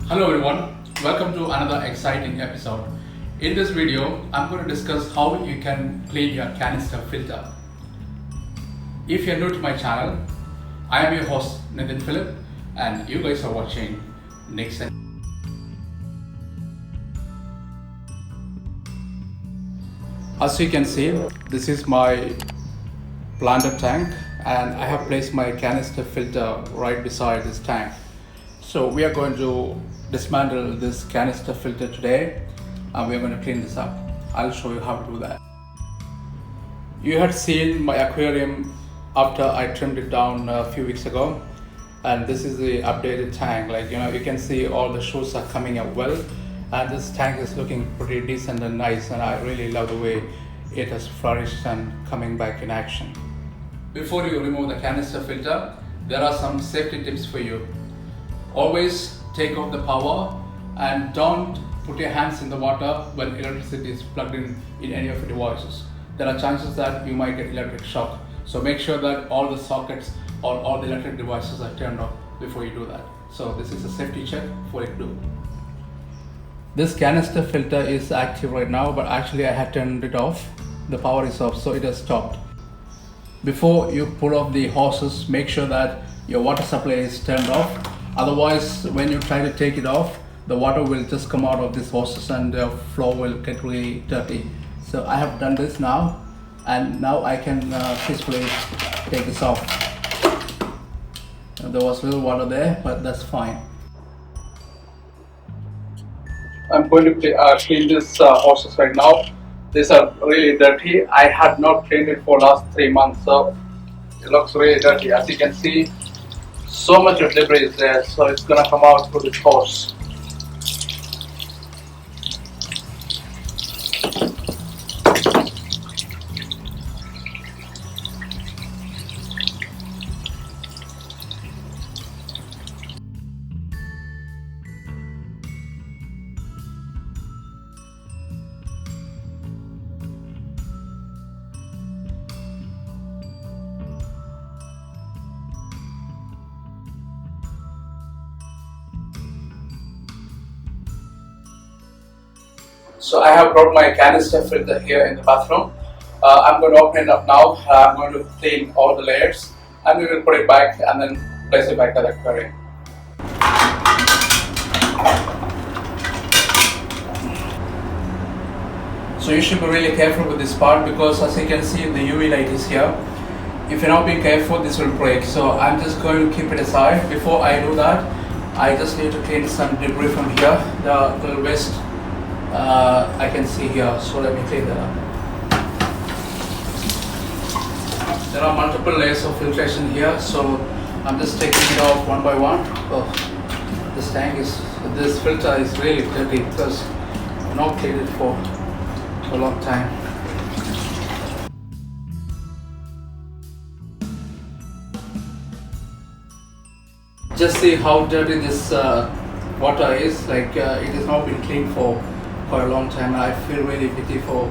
Hello everyone, welcome to another exciting episode. In this video, I'm going to discuss how you can clean your canister filter. If you're new to my channel, I am your host Nathan Philip and you guys are watching Next. As you can see, this is my planter tank and I have placed my canister filter right beside this tank. So we are going to dismantle this canister filter today and we're going to clean this up. I'll show you how to do that. You had seen my aquarium after I trimmed it down a few weeks ago, and this is the updated tank. You can see all the shoots are coming up well, and this tank is looking pretty decent and nice, and I really love the way it has flourished and coming back in action. Before you remove the canister filter, there are some safety tips for you. Always take off the power and don't put your hands in the water when electricity is plugged in any of your devices. There are chances that you might get electric shock. So make sure that all the sockets or all the electric devices are turned off before you do that. So this is a safety check for it to do. This canister filter is active right now, but actually I had turned it off. The power is off, so it has stopped. Before you pull off the hoses, make sure that your water supply is turned off. Otherwise, when you try to take it off, the water will just come out of these hoses and the floor will get really dirty. So I have done this now, and now I can peacefully take this off. There was a little water there, but that's fine. I'm going to clean these hoses right now. These are really dirty. I had not cleaned it for last 3 months, so it looks really dirty. As you can see, so much of debris is there, so it's gonna come out through this hose. So I have brought my canister filter here in the bathroom. I'm going to open it up now. I'm going to clean all the layers and we will put it back and then place it back at the aquarium. So you should be really careful with this part because as you can see the UV light is here. If you're not being careful, this will break. So I'm just going to keep it aside. Before I do that, I just need to clean some debris from here. The little waste I can see here, so let me clean that up. There are multiple layers of filtration here, so I'm just taking it off one by one. Oh, this filter is really dirty because I've not cleaned it for a long time. Just see how dirty this water is. It has not been cleaned for quite a long time. I feel really pity for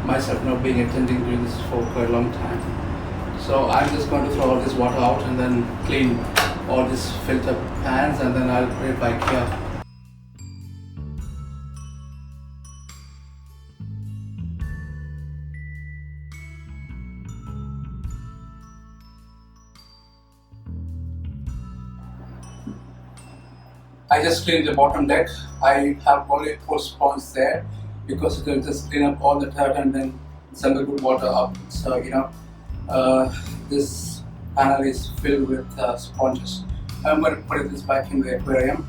myself not being attending to this for quite a long time. So I'm just going to throw all this water out and then clean all these filter pans and then I'll put it back here. I just cleaned the bottom deck. I have only put sponge there because it will just clean up all the dirt and then send the good water up. So this panel is filled with sponges. I'm going to put this back in the aquarium.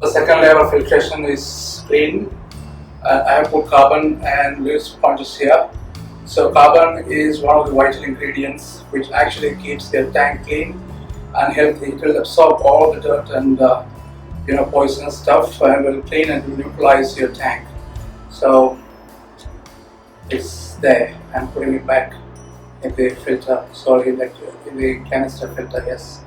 The second layer of filtration is clean. I have put carbon and little sponges here. So carbon is one of the vital ingredients which actually keeps the tank clean and healthy. It will absorb all the dirt and poisonous stuff and will clean and neutralize your tank. So it's there. I'm putting it back in the filter. Sorry, in the canister filter. Yes.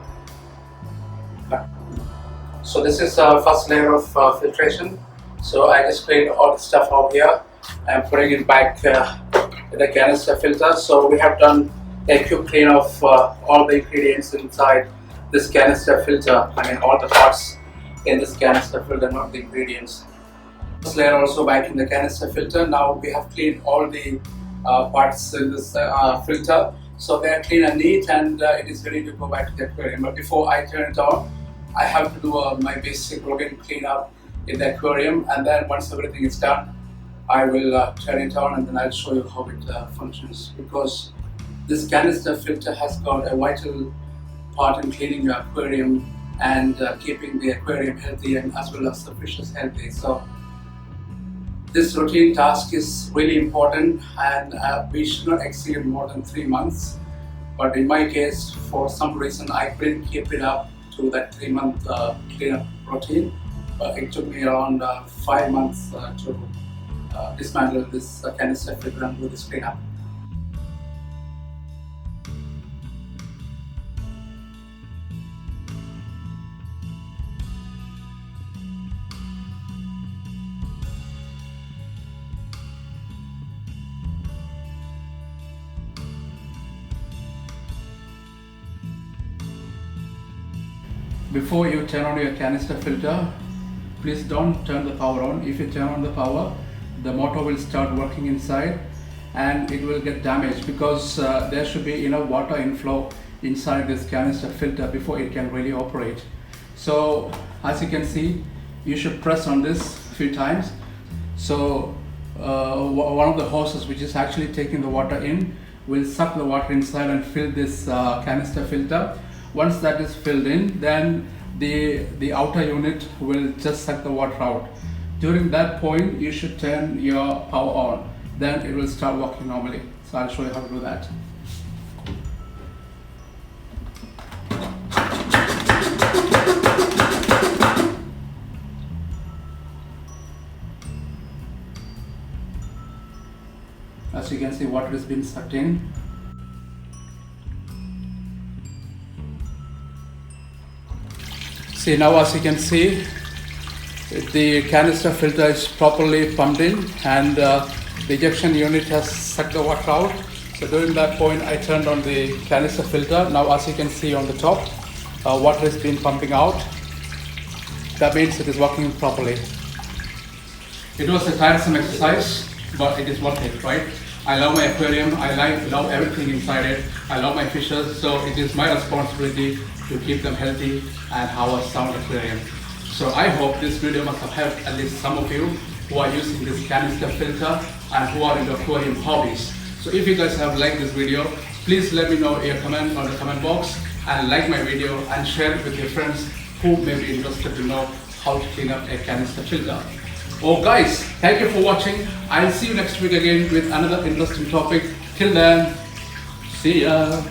So this is our first layer of filtration. So I just cleaned all the stuff out here. I'm putting it back in the canister filter. So we have done a quick clean of all the ingredients inside this canister filter, I mean all the parts in this canister filter, not the ingredients. This layer also back in the canister filter. Now we have cleaned all the parts in this filter, so they are clean and neat, and it is ready to go back to the aquarium. But before I turn it on, I have to do my basic routine cleanup in the aquarium, and then once everything is done, I will turn it on, and then I'll show you how it functions, because this canister filter has got a vital part in cleaning your aquarium and keeping the aquarium healthy, and as well as the fishes healthy. So this routine task is really important, and we should not exceed more than 3 months. But in my case, for some reason, I couldn't keep it up to that 3-month cleanup routine. It took me around 5 months to dismantle this canister filter and do this cleanup. Before you turn on your canister filter, please don't turn the power on. If you turn on the power, the motor will start working inside and it will get damaged, because there should be enough water inflow inside this canister filter before it can really operate. So as you can see, you should press on this a few times. So one of the hoses, which is actually taking the water in, will suck the water inside and fill this canister filter. Once that is filled in, then the outer unit will just suck the water out. During that point, you should turn your power on. Then it will start working normally. So I'll show you how to do that. As you can see, water is being sucked in. See, now as you can see, the canister filter is properly pumped in, and the ejection unit has sucked the water out. So during that point, I turned on the canister filter. Now as you can see on the top, water is being pumping out. That means it is working properly. It was a tiresome exercise, but it is worth it, right? I love my aquarium, I love everything inside it, I love my fishes, so it is my responsibility to keep them healthy and have a sound aquarium. So I hope this video must have helped at least some of you who are using this canister filter and who are into aquarium hobbies. So if you guys have liked this video, please let me know your comment on the comment box, and like my video and share it with your friends who may be interested to know how to clean up a canister filter. Oh guys, thank you for watching. I'll see you next week again with another interesting topic. Till then, see ya.